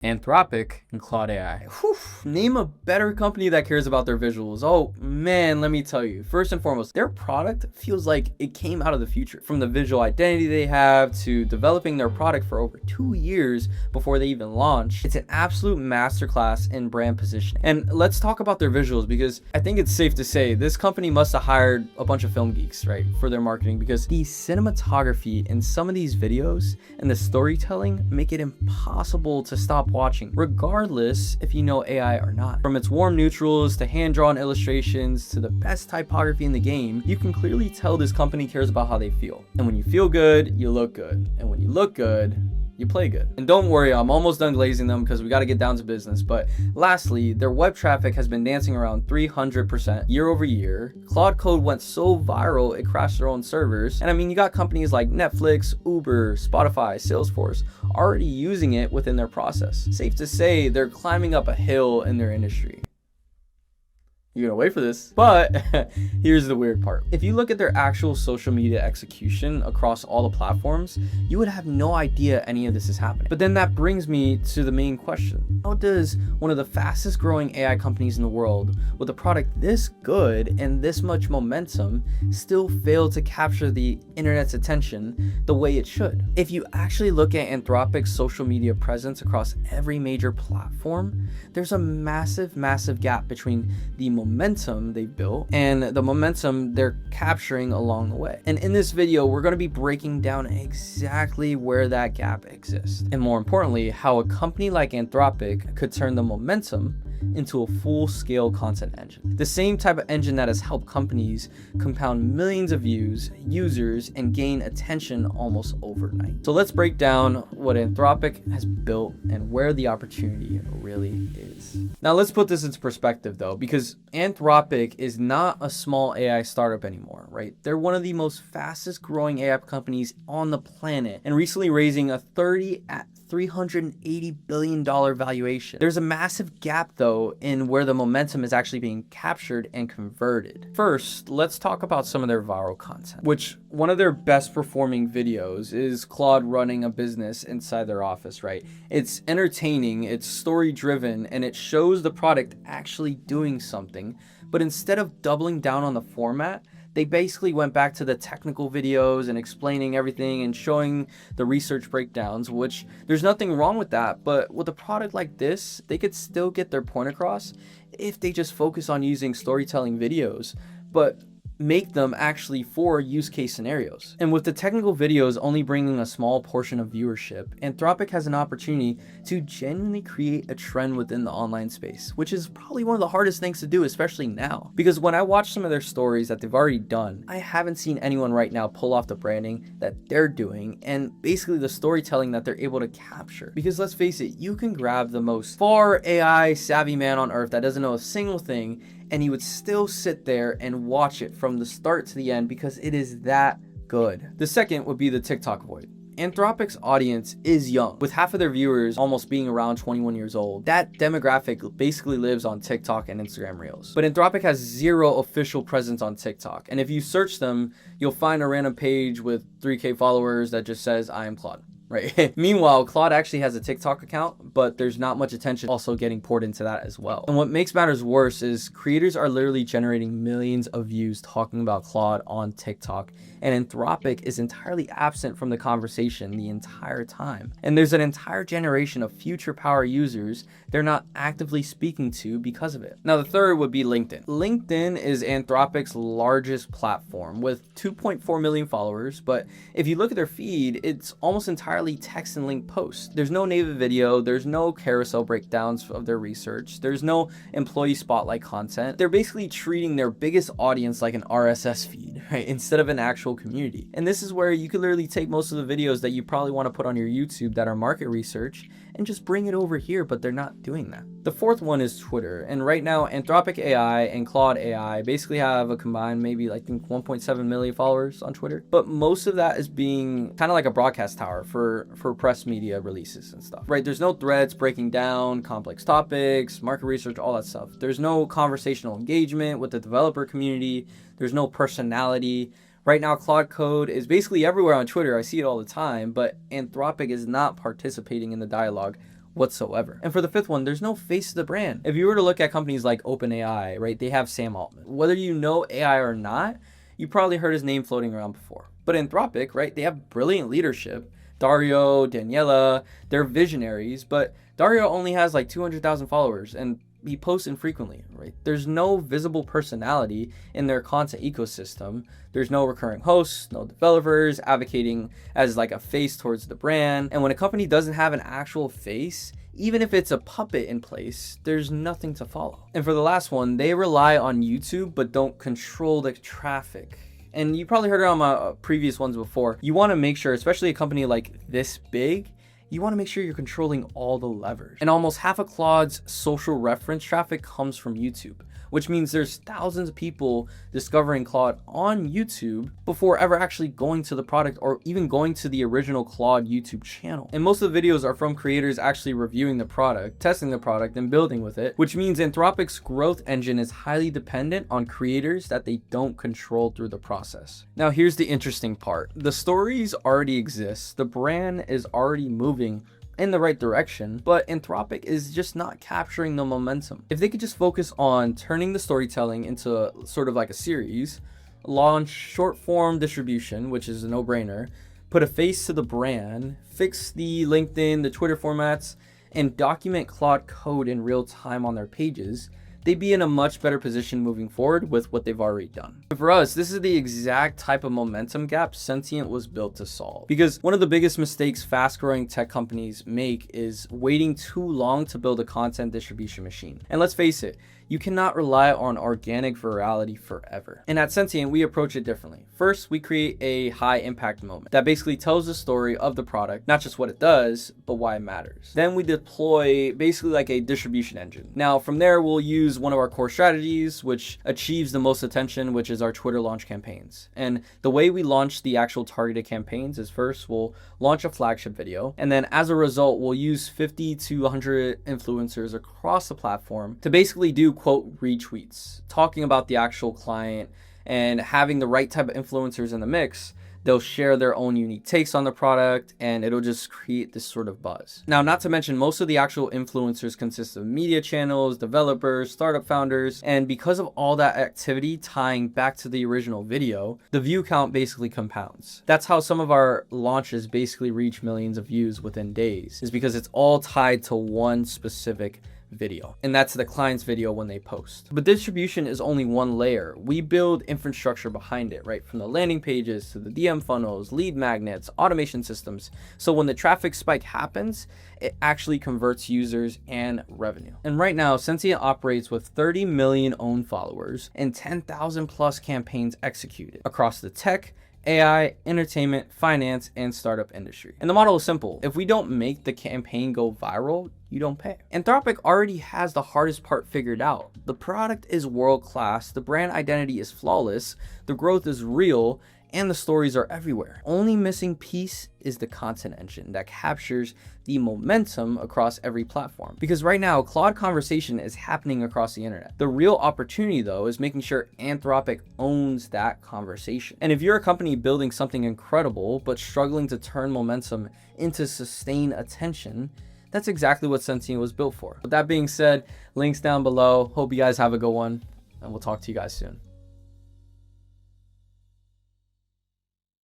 Anthropic and Claude AI. Whew, name a better company that cares about their visuals. Oh man, let me tell you. First and foremost, their product feels like it came out of the future. From the visual identity they have to developing their product for over 2 years before they even launch, it's an absolute masterclass in brand positioning. And let's talk about their visuals, because I think it's safe to say this company must have hired a bunch of film geeks, right, for their marketing, because the cinematography in some of these videos and the storytelling make it impossible to stop watching, regardless if you know AI or not. From its warm neutrals to hand-drawn illustrations to the best typography in the game, you can clearly tell this company cares about how they feel. And when you feel good, you look good. And when you look good, you play good. And don't worry, I'm almost done glazing them because we got to get down to business. But lastly, their web traffic has been dancing around 300% year over year. Claude Code went so viral it crashed their own servers. And I mean, you got companies like Netflix, Uber, Spotify, Salesforce already using it within their process. Safe to say they're climbing up a hill in their industry. You're gonna wait for this, but here's the weird part. If you look at their actual social media execution across all the platforms, you would have no idea any of this is happening. But then that brings me to the main question. How does one of the fastest growing AI companies in the world, with a product this good and this much momentum, still fail to capture the internet's attention the way it should? If you actually look at Anthropic's social media presence across every major platform, there's a massive gap between the momentum they've built and the momentum they're capturing along the way. And in this video, we're going to be breaking down exactly where that gap exists. And more importantly, how a company like Anthropic could turn the momentum into a full-scale content engine. The same type of engine that has helped companies compound millions of views, users, and gain attention almost overnight. So let's break down what Anthropic has built and where the opportunity really is. Now let's put this into perspective though, because Anthropic is not a small AI startup anymore, right? They're one of the most fastest growing AI companies on the planet, and recently raising a $380 billion valuation. There's a massive gap though in where the momentum is actually being captured and converted. First, let's talk about some of their viral content, which one of their best performing videos is Claude running a business inside their office, right? It's entertaining, it's story driven, and it shows the product actually doing something. But instead of doubling down on the format, they basically went back to the technical videos and explaining everything and showing the research breakdowns, which there's nothing wrong with that. But with a product like this, they could still get their point across if they just focus on using storytelling videos, but make them actually for use case scenarios. And with the technical videos only bringing a small portion of viewership, Anthropic has an opportunity to genuinely create a trend within the online space, which is probably one of the hardest things to do, especially now. Because when I watch some of their stories that they've already done, I haven't seen anyone right now pull off the branding that they're doing and basically the storytelling that they're able to capture. Because let's face it, you can grab the most far AI savvy man on earth that doesn't know a single thing, and he would still sit there and watch it from the start to the end because it is that good. The second would be the TikTok void. Anthropic's audience is young, with half of their viewers almost being around 21 years old. That demographic basically lives on TikTok and Instagram Reels. But Anthropic has zero official presence on TikTok. And if you search them, you'll find a random page with 3K followers that just says, "I am Claude." Right. Meanwhile, Claude actually has a TikTok account, but there's not much attention also getting poured into that as well. And what makes matters worse is creators are literally generating millions of views talking about Claude on TikTok, and Anthropic is entirely absent from the conversation the entire time. And there's an entire generation of future power users they're not actively speaking to because of it. Now, the third would be LinkedIn. LinkedIn is Anthropic's largest platform with 2.4 million followers, but if you look at their feed, it's almost entirely text and link posts. There's no native video, there's no carousel breakdowns of their research, there's no employee spotlight content. They're basically treating their biggest audience like an RSS feed, right, instead of an actual community. And this is where you could literally take most of the videos that you probably want to put on your YouTube that are market research and just bring it over here, but they're not doing that. The fourth one is Twitter, and right now Anthropic AI and Claude AI basically have a combined maybe I think 1.7 million followers on Twitter, but most of that is being kind of like a broadcast tower for press media releases and stuff, right? There's no threads breaking down complex topics, market research, all that stuff. There's no conversational engagement with the developer community. There's no personality. Right now, Claude Code is basically everywhere on Twitter. I see it all the time, but Anthropic is not participating in the dialogue whatsoever. And for the fifth one, there's no face to the brand. If you were to look at companies like OpenAI, right, they have Sam Altman. Whether you know AI or not, you probably heard his name floating around before. But Anthropic, right, they have brilliant leadership. Dario, Daniela, they're visionaries, but Dario only has like 200,000 followers and he posts infrequently, right? There's no visible personality in their content ecosystem. There's no recurring hosts, no developers advocating as like a face towards the brand. And when a company doesn't have an actual face, even if it's a puppet in place, there's nothing to follow. And for the last one, they rely on YouTube, but don't control the traffic. And you probably heard it on my previous ones before. You want to make sure, especially a company like this big, you want to make sure you're controlling all the levers. And almost half of Claude's social reference traffic comes from YouTube, which means there's thousands of people discovering Claude on YouTube before ever actually going to the product or even going to the original Claude YouTube channel. And most of the videos are from creators actually reviewing the product, testing the product, and building with it, which means Anthropic's growth engine is highly dependent on creators that they don't control through the process. Now, here's the interesting part. The stories already exist. The brand is already moving in the right direction, but Anthropic is just not capturing the momentum. If they could just focus on turning the storytelling into sort of like a series, launch short form distribution, which is a no-brainer, put a face to the brand, fix the LinkedIn, the Twitter formats, and document Claude code in real time on their pages, they'd be in a much better position moving forward with what they've already done. And for us, this is the exact type of momentum gap Sentient was built to solve. Because one of the biggest mistakes fast-growing tech companies make is waiting too long to build a content distribution machine. And let's face it, you cannot rely on organic virality forever. And at Sentient, we approach it differently. First, we create a high impact moment that basically tells the story of the product, not just what it does, but why it matters. Then we deploy basically like a distribution engine. Now, from there, we'll use one of our core strategies, which achieves the most attention, which is our Twitter launch campaigns. And the way we launch the actual targeted campaigns is first, we'll launch a flagship video. And then as a result, we'll use 50 to 100 influencers across the platform to basically do quote retweets, talking about the actual client and having the right type of influencers in the mix. They'll share their own unique takes on the product and it'll just create this sort of buzz. Now, not to mention, most of the actual influencers consist of media channels, developers, startup founders, and because of all that activity tying back to the original video, the view count basically compounds. That's how some of our launches basically reach millions of views within days, is because it's all tied to one specific video, and that's the client's video when they post. But distribution is only one layer. We build infrastructure behind it, right? From the landing pages to the DM funnels, lead magnets, automation systems. So when the traffic spike happens, it actually converts users and revenue. And right now, Sentient operates with 30 million owned followers and 10,000 plus campaigns executed across the tech, AI, entertainment, finance, and startup industry. And the model is simple. If we don't make the campaign go viral, you don't pay. Anthropic already has the hardest part figured out. The product is world-class, the brand identity is flawless, the growth is real, and the stories are everywhere. Only missing piece is the content engine that captures the momentum across every platform. Because right now, Claude conversation is happening across the internet. The real opportunity, though, is making sure Anthropic owns that conversation. And if you're a company building something incredible, but struggling to turn momentum into sustained attention, that's exactly what Sentient was built for. With that being said, links down below. Hope you guys have a good one, and we'll talk to you guys soon.